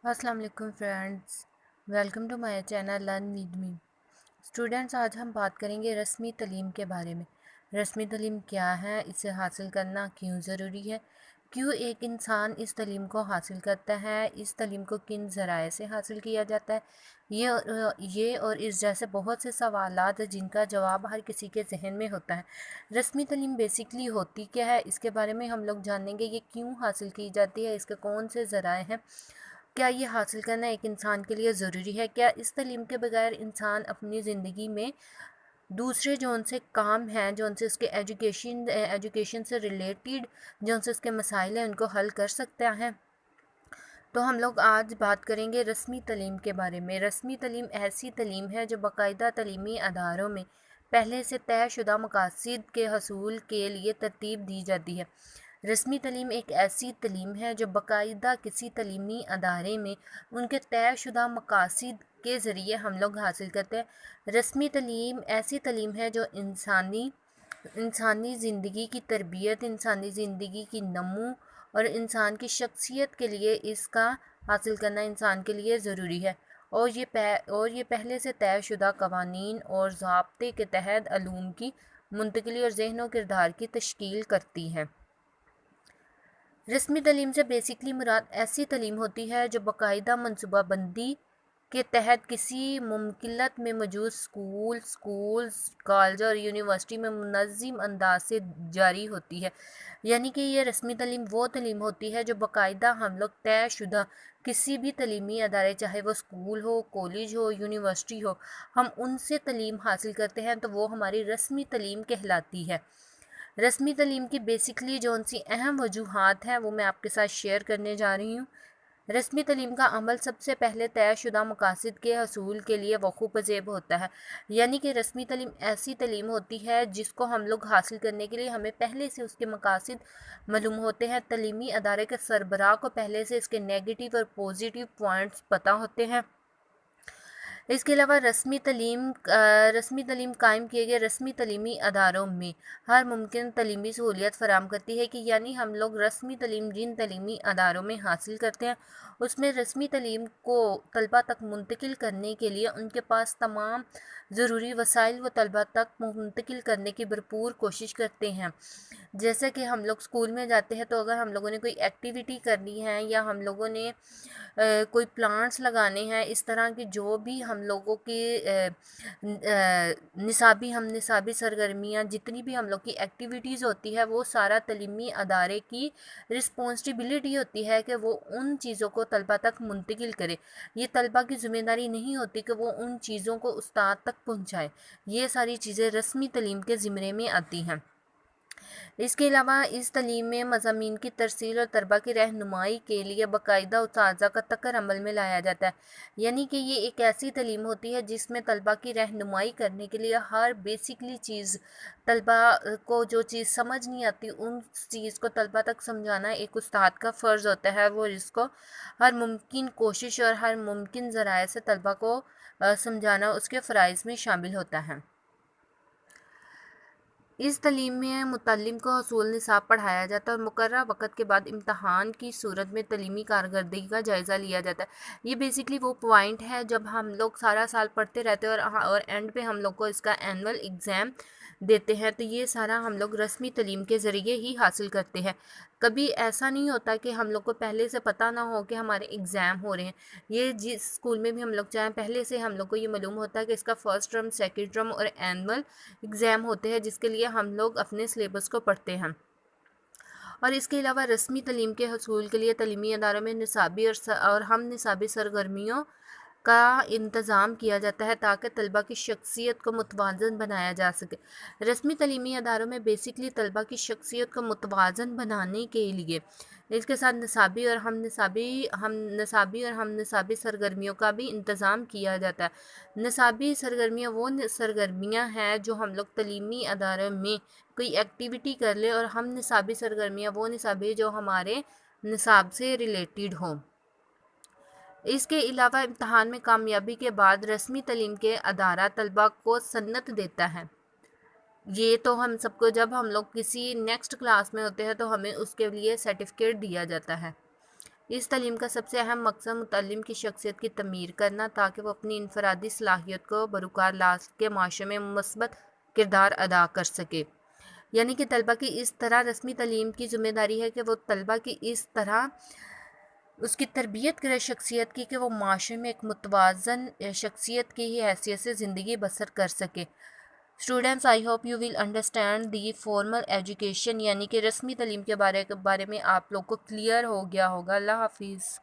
अस्सलाम वालेकुम friends, welcome to my channel learn with me. Students, आज हम बात करेंगे रस्मी तालीम के बारे में। रस्मी तालीम क्या है, इसे हासिल करना क्यों ज़रूरी है, क्यों एक इंसान इस तालीम को हासिल करता है, इस तालीम को किन ज़राए से हासिल किया जाता है। ये और इस जैसे बहुत से सवालात हैं जिनका जवाब हर किसी के जहन में होता है। रस्मी तालीम बेसिकली होती क्या है, इसके बारे में हम लोग जानेंगे। ये क्यों हासिल की जाती है, इसके कौन से ज़राए हैं, क्या ये हासिल करना एक इंसान के लिए ज़रूरी है, क्या इस तालीम के बगैर इंसान अपनी ज़िंदगी में दूसरे जो उनसे काम हैं, जो उनसे उसके एजुकेशन से रिलेटेड जो उनसे उसके मसाइल हैं, उनको हल कर सकता है। तो हम लोग आज बात करेंगे रस्मी तालीम के बारे में। रस्मी तालीम ऐसी तालीम है जो बाकायदा तालीमी अदारों में पहले से तयशुदा मकासद के हसूल के लिए तरतीब दी जाती है। रस्मी तालीम एक ऐसी तालीम है जो बाकायदा किसी तालीमी अदारे में उनके तयशुदा मकासद के ज़रिए हम लोग हासिल करते हैं। रस्मी तालीम ऐसी तालीम है जो इंसानी ज़िंदगी की तरबियत, इंसानी ज़िंदगी की नमू और इंसान की शख्सियत के लिए इसका हासिल करना इंसान के लिए ज़रूरी है। और ये पहले से तयशुदा कवानीन और ज़ाब्ते के तहत अलूम की मुंतकिली और ज़हन व किरदार की तश्कील करती है। रस्मी तालीम से बेसिकली मुराद ऐसी तालीम होती है जो बाकायदा मनसूबाबंदी के तहत किसी मुमकिनत में मौजूद स्कूल्स, कॉलेज और यूनिवर्सिटी में मुनज़्ज़म अंदाज से जारी होती है। यानी कि ये रस्मी तालीम वो तालीम होती है जो बाकायदा हम लोग तयशुदा किसी भी तालीमी अदारे, चाहे वो स्कूल हो, कॉलेज हो, यूनिवर्सिटी हो, हम उनसे तालीम हासिल करते हैं तो वो हमारी रस्मी तालीम कहलाती है। रस्मी तालीम की बेसिकली जौन सी अहम वजूहात हैं वो मैं आपके साथ शेयर करने जा रही हूँ। रस्मी तालीम का अमल सबसे पहले तयशुदा मकासद के हसूल के लिए वक़ू पज़ेब होता है। यानी कि रस्मी तालीम ऐसी तालीम होती है जिसको हम लोग हासिल करने के लिए हमें पहले से उसके मकासद मालूम होते हैं। तालीमी अदारे के सरबराह को पहले से इसके नेगेटिव और पॉजिटिव पॉइंट्स पता होते हैं। इसके अलावा रस्मी तालीम कायम किए गए रस्मी तलीमी अदारों में हर मुमकिन तलीमी सहूलियत फराम करती है कि यानी हम लोग रस्मी तालीम जिन तलीमी अदारों में हासिल करते हैं उसमें रस्मी तालीम को तलबा तक मुंतकिल करने के लिए उनके पास तमाम ज़रूरी वसाइल व तलबा तक मुंतकिल करने की भरपूर कोशिश करते हैं। जैसे कि हम लोग स्कूल में जाते हैं तो अगर हम लोगों ने कोई एक्टिविटी करनी है या हम लोगों ने कोई प्लांट्स लगाने हैं, इस तरह की जो भी हम लोगों की निसाबी सरगर्मियाँ, जितनी भी हम लोग की एक्टिविटीज़ होती है, वो सारा तलीमी अदारे की रिस्पॉन्सिबिलिटी होती है कि वो उन चीज़ों को तलबा तक मुंतकिल करे। ये तलबा की ज़िम्मेदारी नहीं होती कि वो उन चीज़ों को उस्ताद तक पहुँचाए। ये सारी चीज़ें रस्मी तालीम के ज़िम्मे में आती हैं। इसके अलावा इस तालीम में मज़ामीन की तरसील और तलबा की रहनुमाई के लिए बाकायदा उस्ताज़ा का तकर अमल में लाया जाता है। यानी कि ये एक ऐसी तालीम होती है जिसमें तलबा की रहनुमाई करने के लिए हर बेसिकली चीज़ तलबा को जो चीज़ समझ नहीं आती उन चीज़ को तलबा तक समझाना एक उस्ताद का फ़र्ज़ होता है। वो इसको हर मुमकिन कोशिश और हर मुमकिन ज़राए से तलबा को समझाना उसके फ़राइज़ में शामिल होता है। इस तालीम में मुतल्लिम को हसूल निसाब पढ़ाया जाता है और मुकर्रर वक़्त के बाद इम्तहान की सूरत में तालीमी कारकर्दगी का जायज़ा लिया जाता है। ये बेसिकली वो पॉइंट है जब हम लोग सारा साल पढ़ते रहते हैं और एंड पे हम लोग को इसका एनुअल एग्ज़ाम देते हैं, तो ये सारा हम लोग रस्मी तालीम के ज़रिए ही हासिल करते हैं। कभी ऐसा नहीं होता कि हम लोग को पहले से पता ना हो कि हमारे एग्ज़ाम हो रहे हैं। ये जिस स्कूल में भी हम लोग चाहें, पहले से हम लोग को ये मालूम होता है कि इसका फ़र्स्ट टर्म, सेकंड टर्म और एनुअल एग्ज़ाम होते हैं, जिसके लिए हम लोग अपने सिलेबस को पढ़ते हैं। और इसके अलावा रस्मी तालीम के हसूल के लिए तालीमी अदारों में निसाबी और हम निसाबी सरगर्मियों का इंतज़ाम किया जाता है ताकि तलबा की शख्सियत को मुतवाज़न बनाया जा सके। रस्मी तालीमी अदारों में बेसिकली तलबा की शख्सियत को मुतवाज़न बनाने के लिए इसके साथ निसाबी और हम निसाबी सरगर्मियों का भी इंतज़ाम किया जाता है। निसाबी सरगर्मियाँ वो सरगर्मियाँ हैं जो हम लोग तालीमी अदारों में कोई एक्टिविटी कर ले, और हम निसाबी सरगर्मियाँ वो निसाबी जो हमारे निसाब से रिलेटेड हों। इसके अलावा इम्तहान में कामयाबी के बाद रस्मी तालीम के अदारा तलबा को सन्नत देता है। ये तो हम सबको, जब हम लोग किसी नेक्स्ट क्लास में होते हैं तो हमें उसके लिए सर्टिफिकेट दिया जाता है। اس تعلیم کا سب سے اہم مقصد متعلم کی شخصیت کی تعمیر کرنا تاکہ وہ اپنی انفرادی صلاحیت کو بروکار لا کے معاشرے میں مثبت کردار ادا کر سکے۔ یعنی کہ طلبہ کی اس طرح رسمی تعلیم کی ذمہ داری ہے کہ وہ طلبہ کی اس طرح اس کی تربیت کرے شخصیت کی کہ وہ معاشرے میں ایک متوازن شخصیت کی ہی حیثیت سے زندگی بسر کر سکے۔ Students I hope you will understand the formal education, یعنی کہ رسمی تعلیم کے بارے میں آپ لوگ کو کلیئر ہو گیا ہوگا۔ اللہ حافظ۔